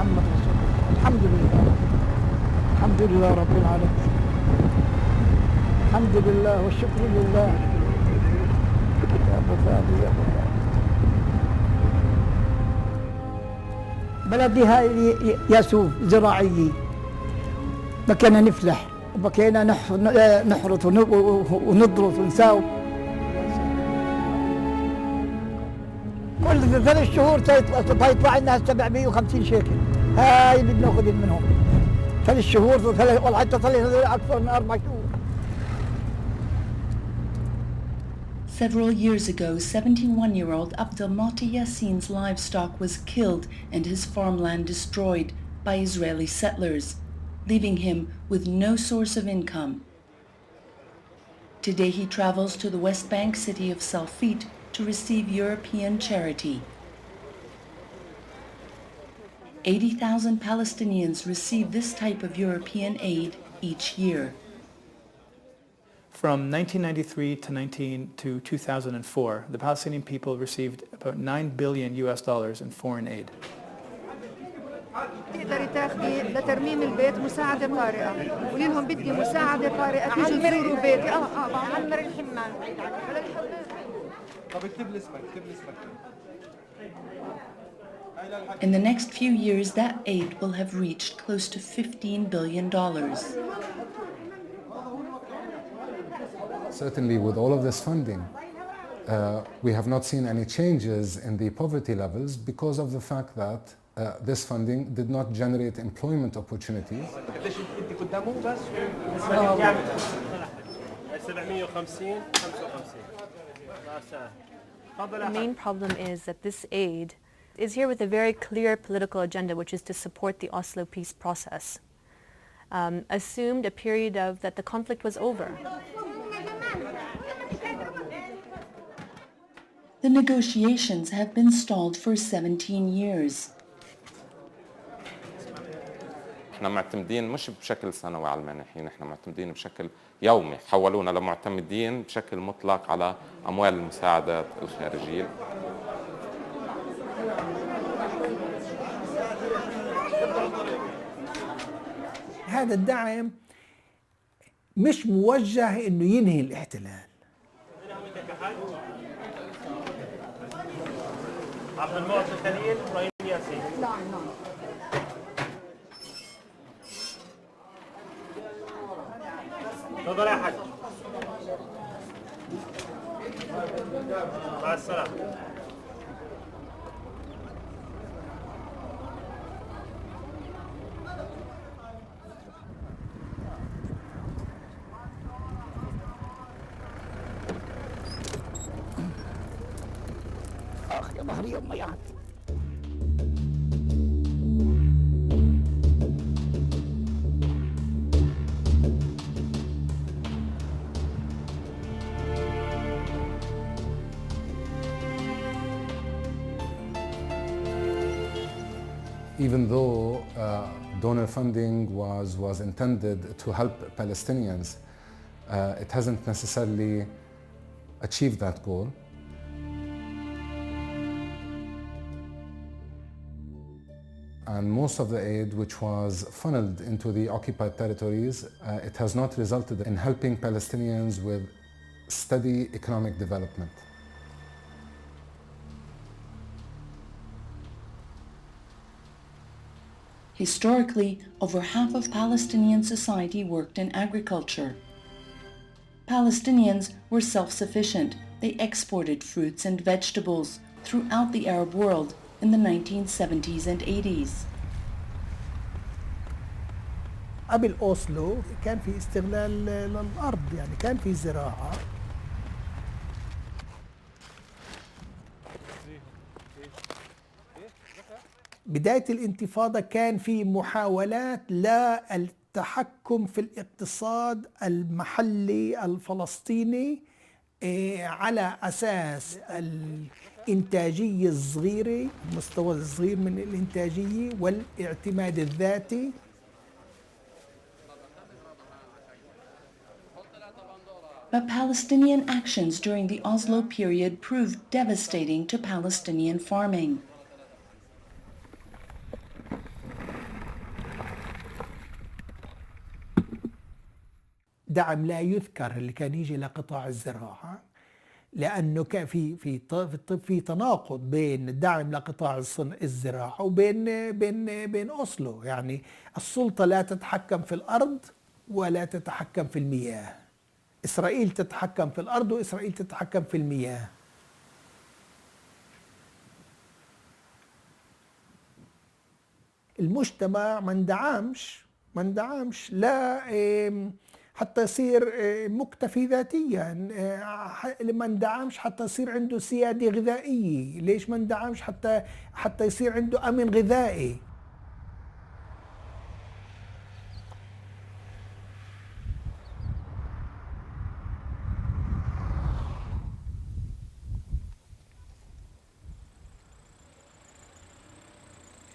محمد رسول الله. الحمد لله، الحمد لله رب العالمين، الحمد لله والشكر لله. يا أبو فادي يا أبو فادي، بلدي هاي ياسوف زراعية، بكينا نفلح وبكينا نحرث ونضرس ونساوي. كل 3 شهور تطلع لنا 750 شيكل، هاي اللي بناخذ منهم 3 شهور والله حتى صار اكثر من 4 شهور. Several years ago, 71-year-old Abdelmati Yassin's livestock was killed and his farmland destroyed by Israeli settlers, leaving him with no source of income. Today he travels to the West Bank city of Salfit to receive European charity. 80,000 Palestinians receive this type of European aid each year. From 1993 to 2004, the Palestinian people received about $9 billion in foreign aid. تقدري تاخذي لترميم البيت مساعدة طارئة، قولي لهم بدي مساعدة طارئة تيجوا تزوروا بيتي. عمر الحمام. طب اكتب لي اسمك، اكتب لي اسمك. In the next few years, that aid will have reached close to $15 billion. Certainly, with all of this funding, we have not seen any changes in the poverty levels because of the fact that this funding did not generate employment opportunities. The main problem is that this aid is here with a very clear political agenda, which is to support the Oslo peace process. Assumed a period of that the conflict was over. The negotiations have been stalled for 17 years. احنا معتمدين مش بشكل سنوي على المانحين، احنا معتمدين بشكل يومي، حولونا لمعتمدين بشكل مطلق على أموال المساعدات الخارجية. هذا الدعم مش موجه انه ينهي الاحتلال. عبد المعطي خليل ابراهيم ياسين. نعم. تفضل يا حاج. مع السلامة. يا ظهري يا أمي. Even though donor funding was intended to help Palestinians, it hasn't necessarily achieved that goal. And most of the aid which was funneled into the occupied territories, it has not resulted in helping Palestinians with steady economic development. Historically, over half of Palestinian society worked in agriculture. Palestinians were self-sufficient. They exported fruits and vegetables throughout the Arab world in the 1970s and 80s. قبل أوسلو كان في استغلال للأرض، يعني كان في زراعة. بداية الانتفاضة كان في محاولات للتحكم في الاقتصاد المحلي الفلسطيني على أساس الإنتاجية الصغيرة، المستوى الصغير من الإنتاجية والاعتماد الذاتي. But Palestinian actions during the Oslo period proved devastating to Palestinian farming. دعم لا يذكر اللي كان يجي لقطاع الزراعة، لأنه كان في تناقض بين الدعم لقطاع الزراعة وبين أوسلو. يعني السلطة لا تتحكم في الأرض ولا تتحكم في المياه. إسرائيل تتحكم في الأرض وإسرائيل تتحكم في المياه. المجتمع ما اندعمش لا حتى يصير مكتفي ذاتيا، ما اندعمش حتى يصير عنده سيادة غذائية. ليش ما اندعمش؟ حتى يصير عنده أمن غذائي.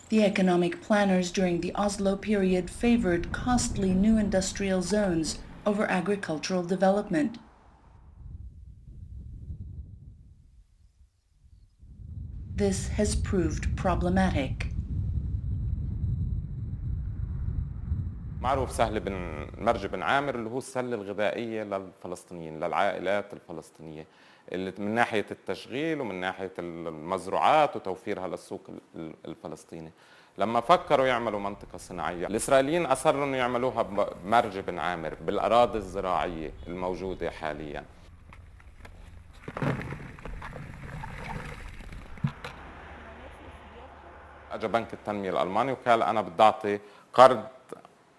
The economic planners during the Oslo period favored costly new industrial zones over agricultural development. This has proved problematic. معروف مرج بن عامر اللي هو السلة الغذائية للفلسطينيين، للعائلات الفلسطينية، اللي من ناحية التشغيل ومن ناحية المزروعات وتوفيرها للسوق الفلسطيني. لما فكروا يعملوا منطقة صناعية، الإسرائيليين أصروا إنه يعملوها بمرج بن عامر بالأراضي الزراعية الموجودة حاليا. أجا بنك التنمية الألماني وقال أنا بدي أعطي قرض،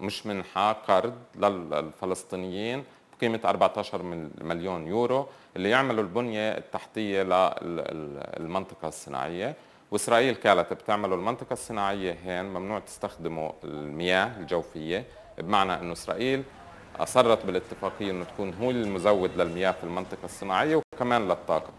مش منحة، قرض للفلسطينيين بقيمة 14 مليون يورو اللي يعملوا البنية التحتية للمنطقة الصناعية. وإسرائيل كانت بتعملوا المنطقة الصناعية هين ممنوع تستخدموا المياه الجوفية، بمعنى أنه إسرائيل أصرت بالاتفاقية أنه تكون هو المزود للمياه في المنطقة الصناعية وكمان للطاقة.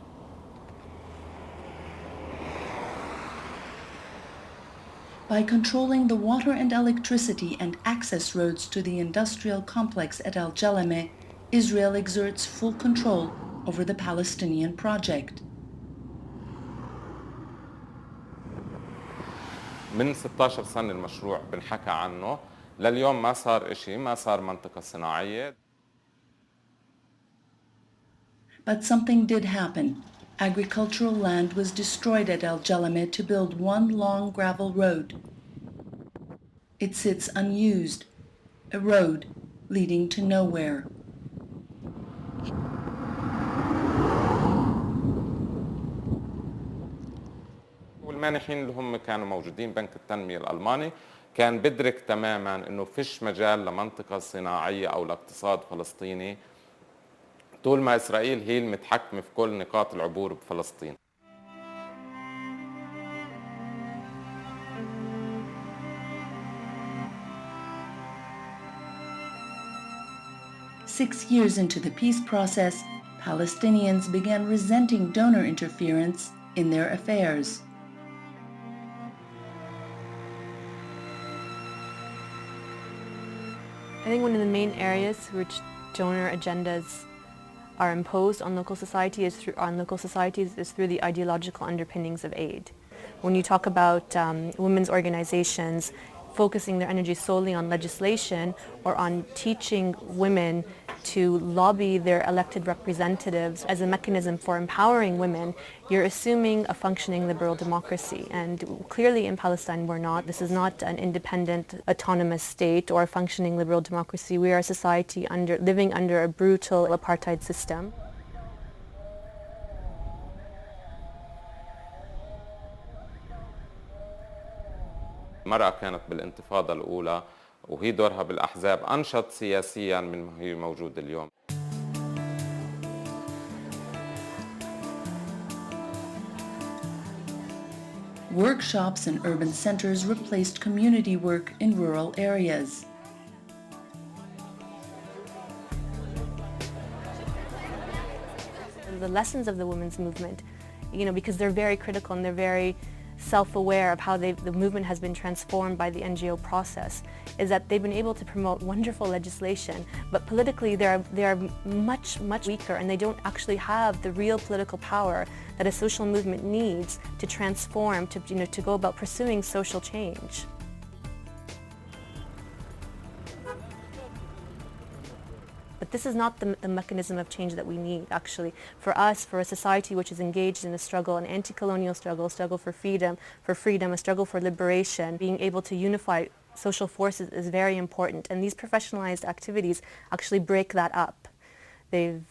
By controlling the water and electricity and access roads to the industrial complex at Al Jalameh, Israel exerts full control over the Palestinian project. من 16 سنة المشروع بنحكى عنه، لليوم ما صار إشي، ما صار منطقة صناعية. But something did happen. Agricultural land was destroyed at Al Jalameh to build one long gravel road. It sits unused, a road leading to nowhere. والمانحين اللي هم كانوا موجودين بنك التنمية الألماني كان بدرك تماماً إنه فيش مجال لمنطقة صناعية أو لاقتصاد فلسطيني طول ما إسرائيل هي المتحكمة في كل نقاط العبور بفلسطين. Six years into the peace process, Palestinians began resenting donor interference in their affairs. I think one of the main areas which donor agendas are imposed on local societies is through the ideological underpinnings of aid. When you talk about women's organizations focusing their energy solely on legislation or on teaching women to lobby their elected representatives as a mechanism for empowering women, you're assuming a functioning liberal democracy. And clearly in Palestine we're not. This is not an independent, autonomous state or a functioning liberal democracy. We are a society living under a brutal apartheid system. المرأة كانت بالانتفاضة الأولى وهي دورها بالأحزاب أنشط سياسياً من ما هي موجودة اليوم. Workshops in urban centers replaced community work in rural areas. The lessons of the women's movement, because they're very critical and they're very self-aware of how the movement has been transformed by the NGO process, is that they've been able to promote wonderful legislation, but politically they are much weaker, and they don't actually have the real political power that a social movement needs to transform, to go about pursuing social change. But this is not the mechanism of change that we need, actually. For us, for a society which is engaged in a struggle, an anti-colonial struggle, a struggle for freedom, a struggle for liberation, being able to unify social forces is very important. And these professionalized activities actually break that up. They've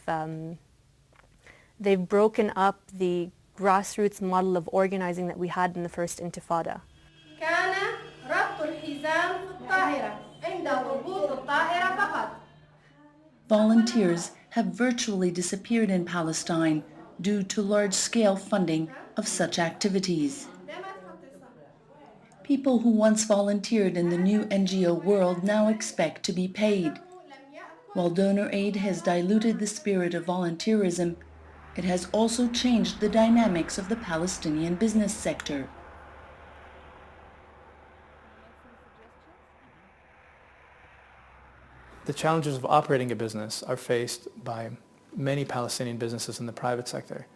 broken up the grassroots model of organizing that we had in the first Intifada. كان ربط الحزام في الطائرة عند هبوط الطائرة فقط. Volunteers have virtually disappeared in Palestine due to large-scale funding of such activities. People who once volunteered in the new NGO world now expect to be paid. While donor aid has diluted the spirit of volunteerism, it has also changed the dynamics of the Palestinian business sector. The challenges of operating a business are faced by many Palestinian businesses in the private sector.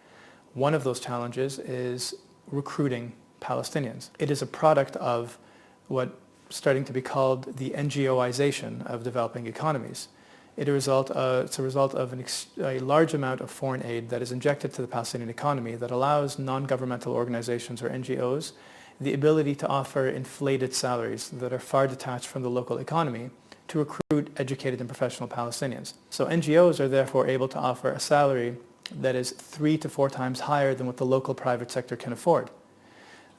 One of those challenges is recruiting Palestinians. It is a product of what's starting to be called the NGOization of developing economies. It's a result of a large amount of foreign aid that is injected to the Palestinian economy that allows non-governmental organizations or NGOs the ability to offer inflated salaries that are far detached from the local economy to recruit educated and professional Palestinians. So NGOs are therefore able to offer a salary that is 3 to 4 times higher than what the local private sector can afford.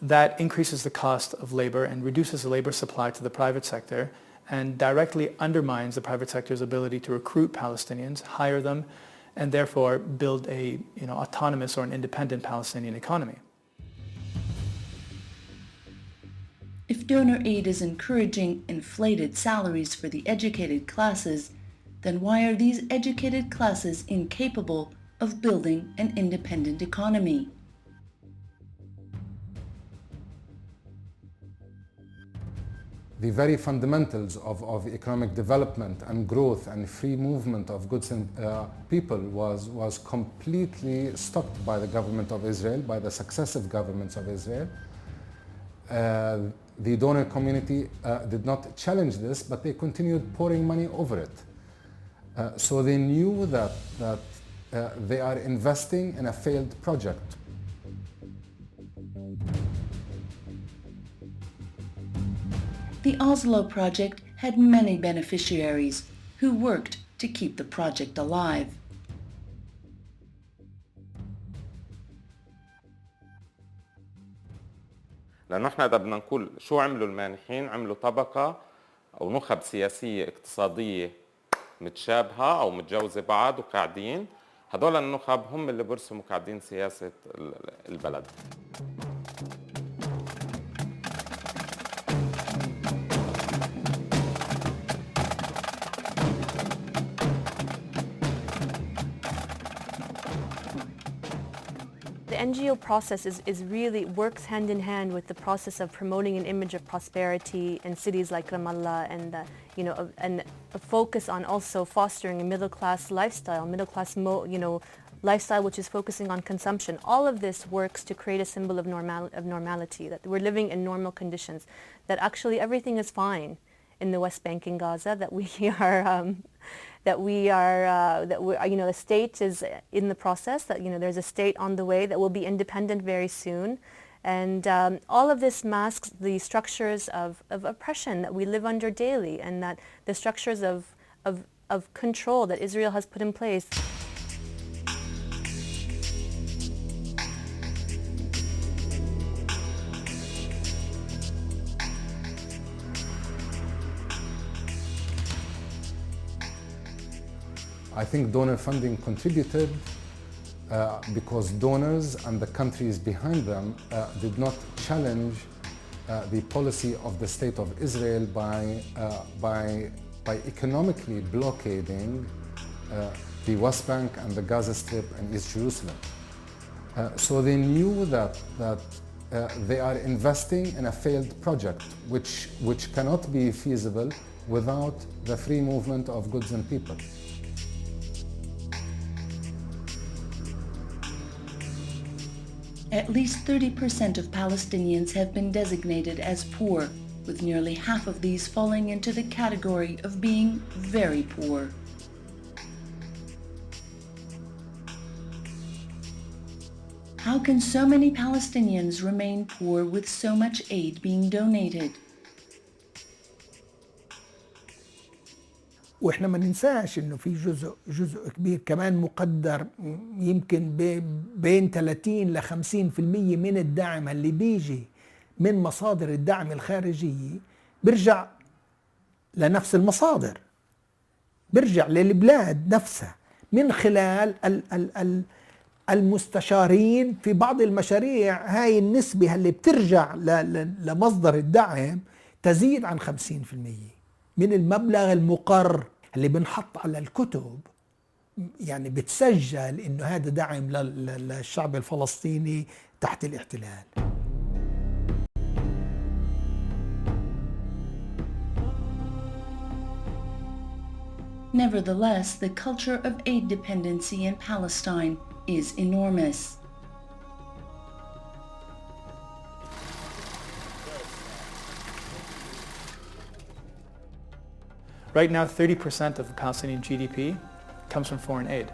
That increases the cost of labor and reduces the labor supply to the private sector and directly undermines the private sector's ability to recruit Palestinians, hire them, and therefore build a autonomous or an independent Palestinian economy. If donor aid is encouraging inflated salaries for the educated classes, then why are these educated classes incapable of building an independent economy? The very fundamentals of economic development and growth and free movement of goods and people was completely stopped by the government of Israel, by the successive governments of Israel. The donor community did not challenge this, but they continued pouring money over it. So they knew that they are investing in a failed project. The Oslo project had many beneficiaries who worked to keep the project alive. لأنه احنا إذا بدنا نقول شو عملوا المانحين، عملوا طبقة أو نخب سياسية اقتصادية متشابهة أو متجوزة بعض وقاعدين، هدول النخب هم اللي برسموا قاعدين سياسة البلد. The NGO process is really works hand in hand with the process of promoting an image of prosperity in cities like Ramallah and and a focus on also fostering a middle-class lifestyle, lifestyle which is focusing on consumption. All of this works to create a symbol of normality, that we're living in normal conditions, that actually everything is fine in the West Bank and Gaza, that the state is in the process, that there's a state on the way that will be independent very soon, and all of this masks the structures of oppression that we live under daily, and that the structures of control that Israel has put in place. I think donor funding contributed because donors and the countries behind them did not challenge the policy of the State of Israel by economically blockading the West Bank and the Gaza Strip and East Jerusalem. So they knew that they are investing in a failed project which cannot be feasible without the free movement of goods and people. At least 30% of Palestinians have been designated as poor, with nearly half of these falling into the category of being very poor. How can so many Palestinians remain poor with so much aid being donated? واحنا ما ننساش انه في جزء كبير كمان مقدر يمكن بين 30 ل 50% من الدعم اللي بيجي من مصادر الدعم الخارجية بيرجع لنفس المصادر، بيرجع للبلاد نفسها من خلال المستشارين في بعض المشاريع. هاي النسبة اللي بترجع لمصدر الدعم تزيد عن 50% من المبلغ المقرر اللي بنحط على الكتب. يعني بتسجل انه هذا دعم للشعب الفلسطيني تحت الاحتلال. Nevertheless, the culture of aid dependency in Palestine is enormous. Right now, 30% of the Palestinian GDP comes from foreign aid.